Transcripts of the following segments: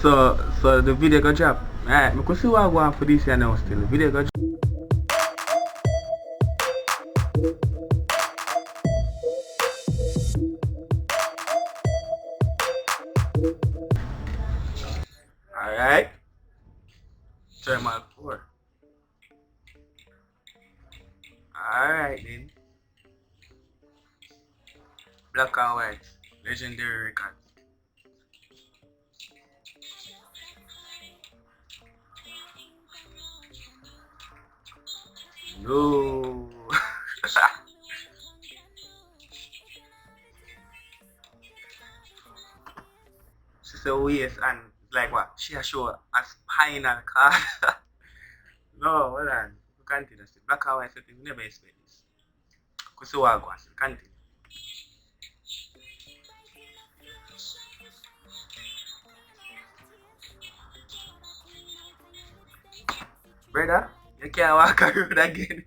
So the video got drop. Alright, I could see what I want for this year now still. The video got drop. Alright. Thermal 4. Alright then. Black and white. Legendary record. No. She said, oh yes, and like what? She a show a spinal card. No, hold on. We continue. Black and white setting, we never expect this. Because so I go on. Continue. Brother, you can't walk around again.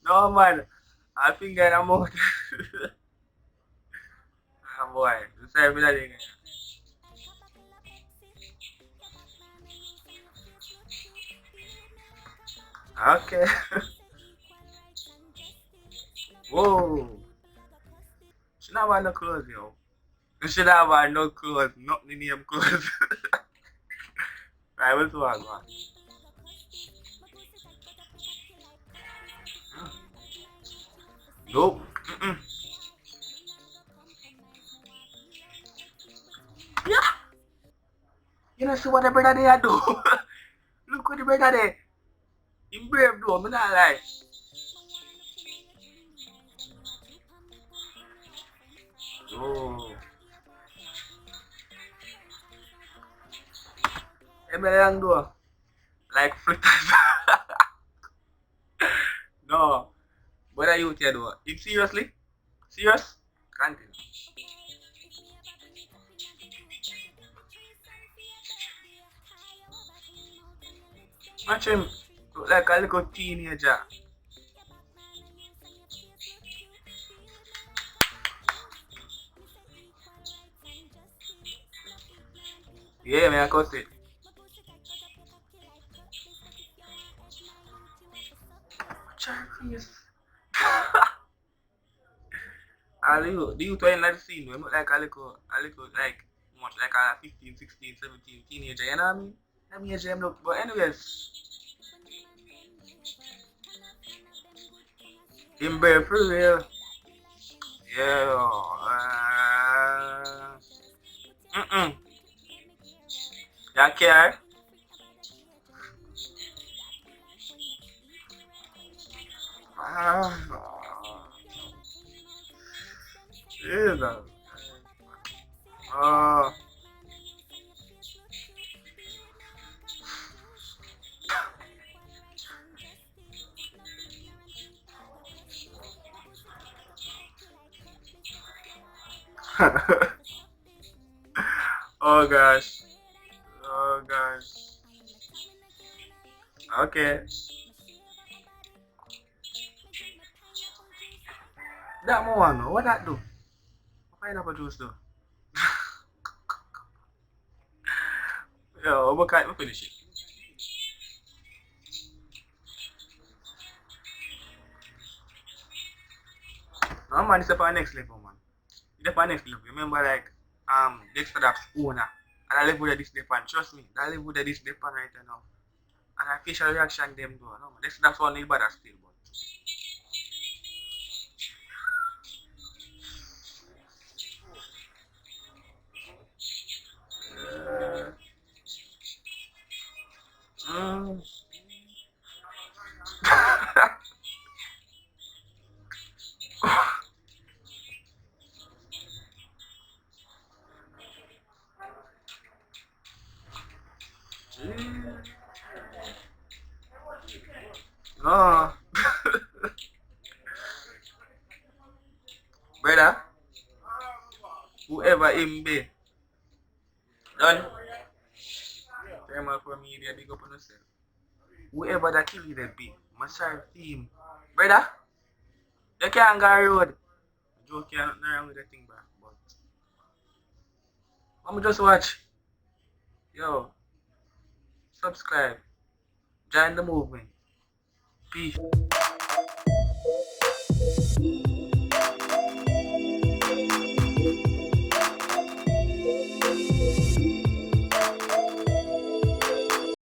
No man. I think I'm out. Ah boy. Sorry for that thing. Okay. Whoa. She not wear no clothes, yo. She not wear no clothes. Not the name clothes. Right, what's what man? Nope. Yeah. You know see what the brother they do? Look what the brother they. Him brave though, me not lie. Oh. Him lang do. Like fritters. No. What are you here do? It seriously? Serious? Continue. Watch him look like a little teenager. Yeah, man, I cut it. Watch her face. The youth in that scene, we look like a little, like, much like a 15, 16, 17 teenager, you know what I mean? That means them look, but anyways, him brave for real. Yeah. You care? Jesus. Oh. Oh gosh. Oh gosh. Okay. That more no. What that do? Pineapple juice do? Yo, we can't finish it. No man, it's up our next level, man. It's up our next level. Remember, like, Dexter that's owner. And I live with this depend. Trust me, I live with this depend right now. And I facial reaction them do. No, man. Dexter that's one need bother still, but. Mm. No. Brother, whoever him be, done. Time out for media, big up on yourself. Whoever that kill you that be, must serve him. Brother, you can't go road. Joke can't nothing wrong with that thing, bro. But I'ma just watch. Yo, subscribe. Join the movement. Peace.